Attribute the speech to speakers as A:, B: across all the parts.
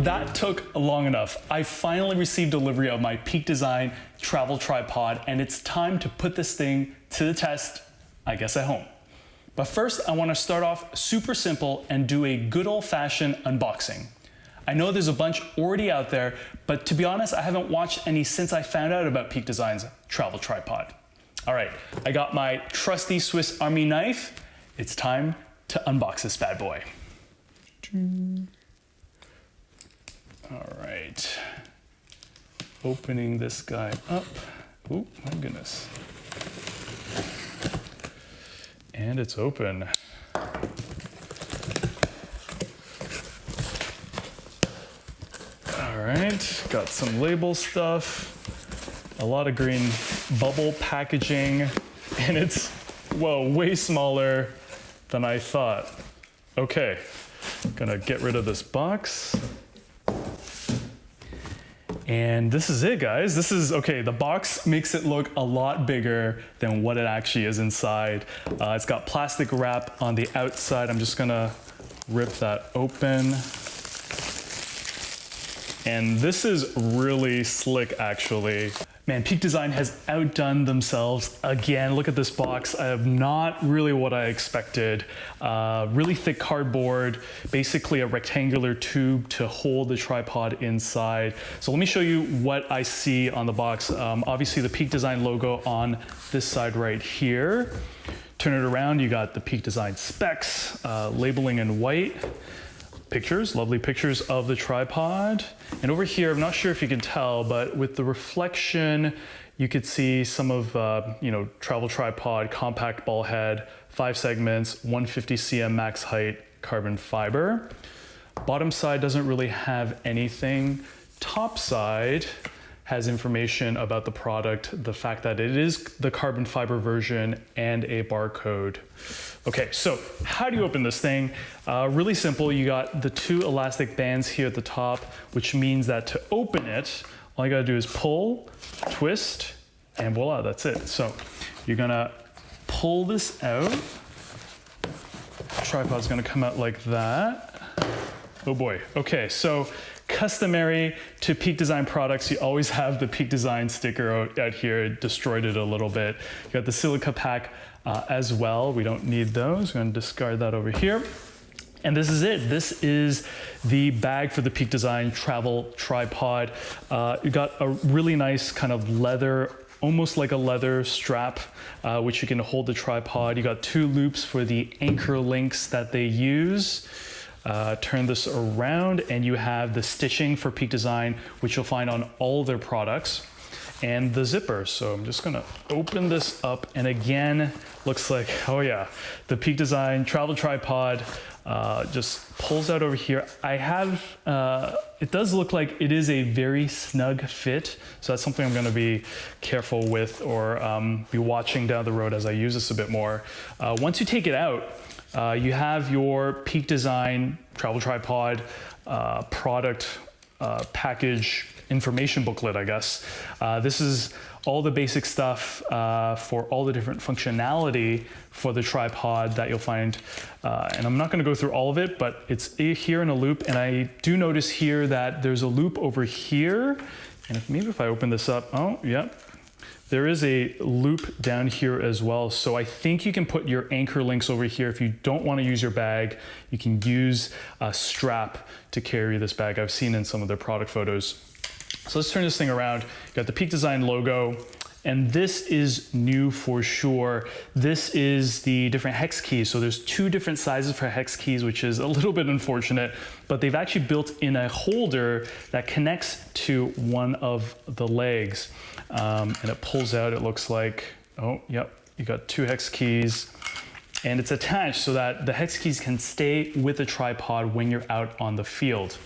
A: that took long enough. I finally received delivery of my Peak Design travel tripod, and it's time to put this thing to the test, I guess at home. But first, I want to start off super simple and do a good old-fashioned unboxing. I know there's a bunch already out there, but to be honest, I haven't watched any since I found out about Peak Design's travel tripod. All right, I got my trusty Swiss Army knife. It's time to unbox this bad boy. All right, opening this guy up. Oh my goodness. And it's open. All right, got some label stuff, a lot of green bubble packaging, and it's, whoa, way smaller than I thought. Okay, gonna get rid of this box. And this is it, guys. This is, okay, the box makes it look a lot bigger than what it actually is inside. It's got plastic wrap on the outside. I'm just gonna rip that open. And this is really slick, actually. Man, Peak Design has outdone themselves again. Look at this box. I have not really what I expected. Really thick cardboard, basically a rectangular tube to hold the tripod inside. So let me show you what I see on the box. Obviously the Peak Design logo on this side right here. Turn it around, you got the Peak Design specs, labeling in white. Pictures, lovely pictures of the tripod. And over here, I'm not sure if you can tell, but with the reflection, you could see some of, travel tripod, compact ball head, 5 segments, 150 cm max height, carbon fiber. Bottom side doesn't really have anything. Top side has information about the product, the fact that it is the carbon fiber version and a barcode. Okay, so how do you open this thing? Really simple. You got the 2 elastic bands here at the top, which means that to open it, all you gotta do is pull, twist, and voila, that's it. So you're gonna pull this out. The tripod's gonna come out like that. Oh boy, okay, so customary to Peak Design products, you always have the Peak Design sticker out here. It destroyed it a little bit. You got the silica pack as well. We don't need those. We're going to discard that over here. And this is it. This is the bag for the Peak Design travel tripod. You got a really nice kind of leather, almost like a leather strap, which you can hold the tripod. You got 2 loops for the anchor links that they use. Turn this around and you have the stitching for Peak Design, which you'll find on all their products, and the zipper. So I'm just gonna open this up, and again, looks like, oh yeah, the Peak Design travel tripod just pulls out over here. I have, it does look like it is a very snug fit, so that's something I'm gonna be careful with, or be watching down the road as I use this a bit more. Once you take it out, you have your Peak Design travel tripod product package information booklet, I guess. This is all the basic stuff for all the different functionality for the tripod that you'll find. And I'm not gonna go through all of it, but it's here in a loop. And I do notice here that there's a loop over here. And maybe if I open this up, oh, yep. There is a loop down here as well. So I think you can put your anchor links over here. If you don't want to use your bag, you can use a strap to carry this bag. I've seen in some of their product photos. So let's turn this thing around. You got the Peak Design logo, and this is new for sure. This is the different hex keys. So there's 2 different sizes for hex keys, which is a little bit unfortunate, but they've actually built in a holder that connects to one of the legs. And it pulls out, it looks like, oh, yep, you got 2 hex keys, and it's attached so that the hex keys can stay with the tripod when you're out on the field.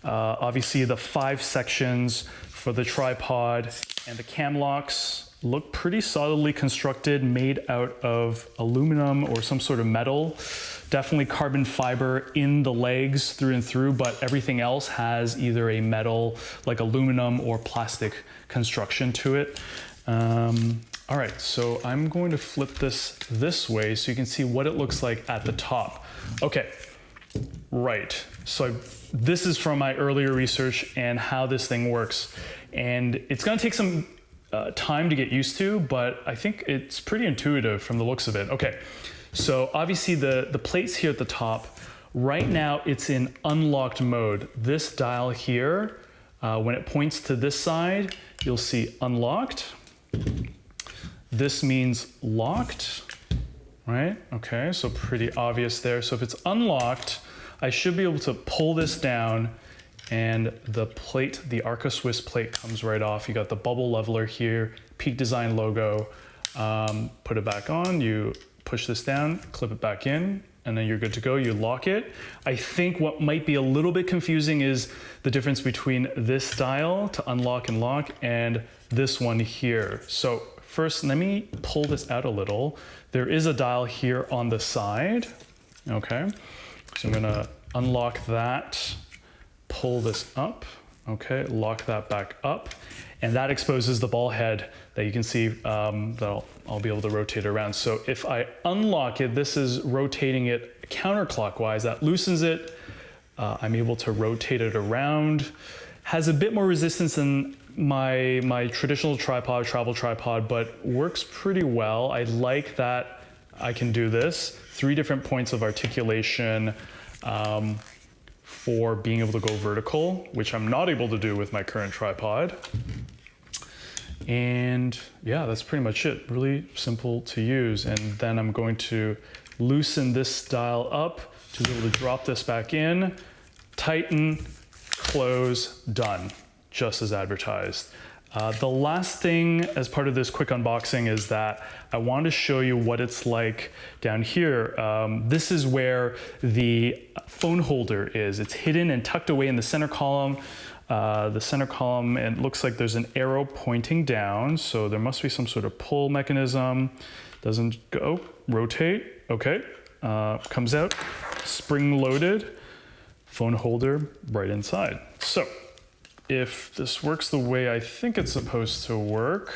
A: Obviously the 5 sections for the tripod and the cam locks look pretty solidly constructed, made out of aluminum or some sort of metal. Definitely carbon fiber in the legs through and through, but everything else has either a metal, like aluminum, or plastic construction to it. All right, so I'm going to flip this way so you can see what it looks like at the top. Okay, Right. So this is from my earlier research and how this thing works. And it's going to take some time to get used to, but I think it's pretty intuitive from the looks of it. Okay, so obviously the plates here at the top, right now it's in unlocked mode. This dial here, when it points to this side, you'll see unlocked. This means locked, right? Okay, so pretty obvious there. So if it's unlocked, I should be able to pull this down and the plate, the Arca Swiss plate comes right off. You got the bubble leveler here, Peak Design logo. Put it back on, you push this down, clip it back in, and then you're good to go. You lock it. I think what might be a little bit confusing is the difference between this dial to unlock and lock and this one here. So first, let me pull this out a little. There is a dial here on the side. Okay, so I'm gonna unlock that, pull this up, okay, lock that back up, and that exposes the ball head that you can see that I'll be able to rotate around. So if I unlock it, this is rotating it counterclockwise, that loosens it. I'm able to rotate it around. Has a bit more resistance than my traditional tripod, travel tripod, but works pretty well. I like that I can do this. 3 different points of articulation, for being able to go vertical, which I'm not able to do with my current tripod. And yeah, that's pretty much it. Really simple to use. And then I'm going to loosen this dial up to be able to drop this back in, tighten, close, done, just as advertised. The last thing as part of this quick unboxing is that I want to show you what it's like down here. This is where the phone holder is. It's hidden and tucked away in the center column. And it looks like there's an arrow pointing down, so there must be some sort of pull mechanism. Doesn't go, rotate, okay. Comes out, spring loaded, phone holder right inside. So if this works the way I think it's supposed to work,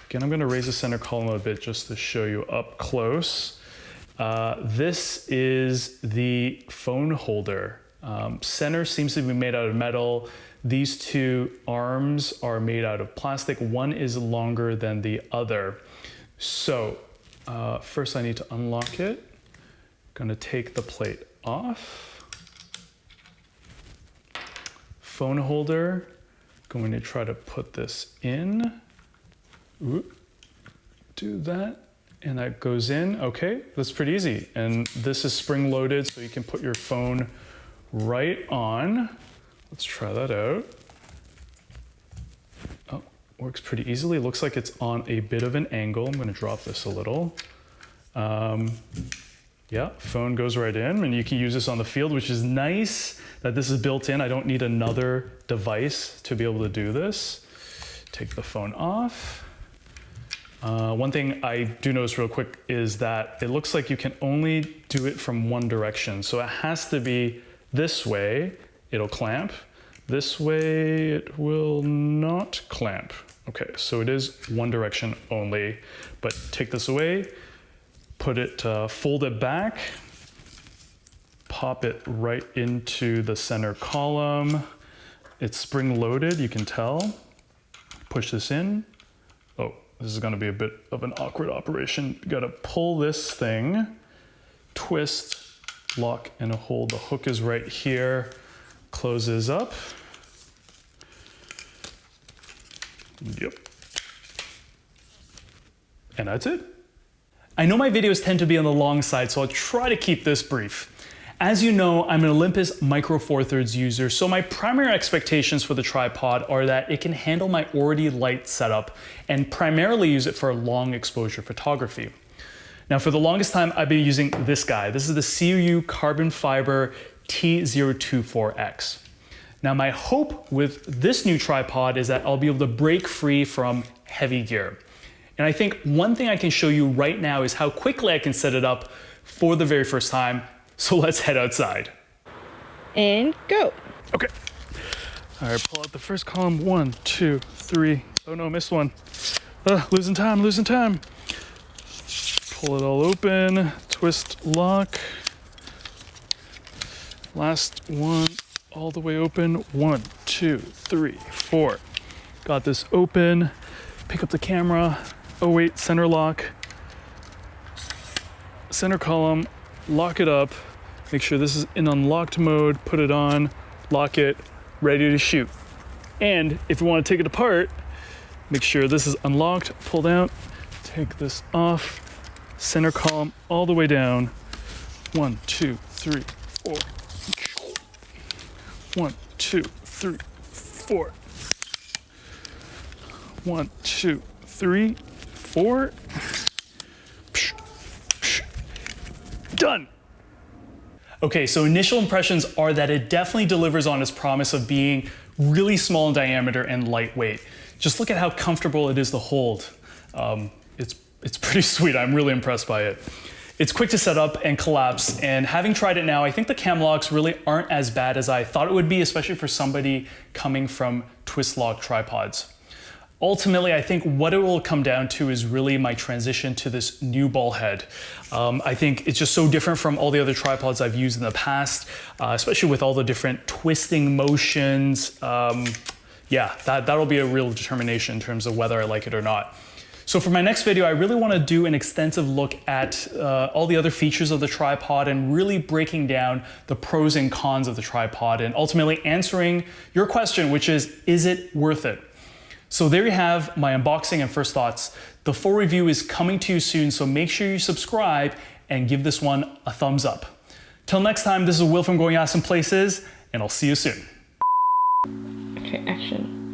A: again, I'm gonna raise the center column a bit just to show you up close. This is the phone holder. Center seems to be made out of metal. These 2 arms are made out of plastic. One is longer than the other. So first I need to unlock it. Gonna take the plate off. Phone holder, going to try to put this in. Ooh, do that, and that goes in. Okay, that's pretty easy. And this is spring loaded, so you can put your phone right on. Let's try that out. Oh, works pretty easily. Looks like it's on a bit of an angle. I'm gonna drop this a little. Yeah, phone goes right in, and you can use this on the field, which is nice that this is built in. I don't need another device to be able to do this. Take the phone off. One thing I do notice real quick is that it looks like you can only do it from one direction. So it has to be this way, it'll clamp. This way, it will not clamp. Okay, so it is one direction only, but take this away, put it, fold it back, pop it right into the center column. It's spring loaded, you can tell. Push this in. Oh, this is gonna be a bit of an awkward operation. You gotta pull this thing, twist, lock, and hold. The hook is right here, closes up. Yep. And that's it. I know my videos tend to be on the long side, so I'll try to keep this brief. As you know, I'm an Olympus Micro Four Thirds user, so my primary expectations for the tripod are that it can handle my already light setup and primarily use it for long exposure photography. Now, for the longest time, I've been using this guy. This is the CUU Carbon Fiber T024X. Now, my hope with this new tripod is that I'll be able to break free from heavy gear. And I think one thing I can show you right now is how quickly I can set it up for the very first time. So let's head outside.
B: And go.
A: Okay. All right, pull out the first column. 1, 2, 3. Oh no, missed one. Losing time, losing time. Pull it all open, twist, lock. Last one, all the way open. 1, 2, 3, 4. Got this open. Pick up the camera. Oh wait, center lock. Center column, lock it up. Make sure this is in unlocked mode. Put it on, lock it, ready to shoot. And if you want to take it apart, make sure this is unlocked, pulled out. Take this off. Center column all the way down. 1, 2, 3, 4. 1, 2, 3, 4. 1, 2, 3, 4. Done. Okay, so initial impressions are that it definitely delivers on its promise of being really small in diameter and lightweight. Just look at how comfortable it is to hold. It's pretty sweet. I'm really impressed by it. It's quick to set up and collapse, and having tried it now, I think the cam locks really aren't as bad as I thought it would be, especially for somebody coming from twist lock tripods. Ultimately, I think what it will come down to is really my transition to this new ball head. I think it's just so different from all the other tripods I've used in the past, especially with all the different twisting motions. Yeah, that'll be a real determination in terms of whether I like it or not. So for my next video, I really want to do an extensive look at all the other features of the tripod and really breaking down the pros and cons of the tripod and ultimately answering your question, which is it worth it? So there you have my unboxing and first thoughts. The full review is coming to you soon, so make sure you subscribe and give this one a thumbs up. Till next time, this is Will from Going Awesome Places, and I'll see you soon.
B: Okay, action.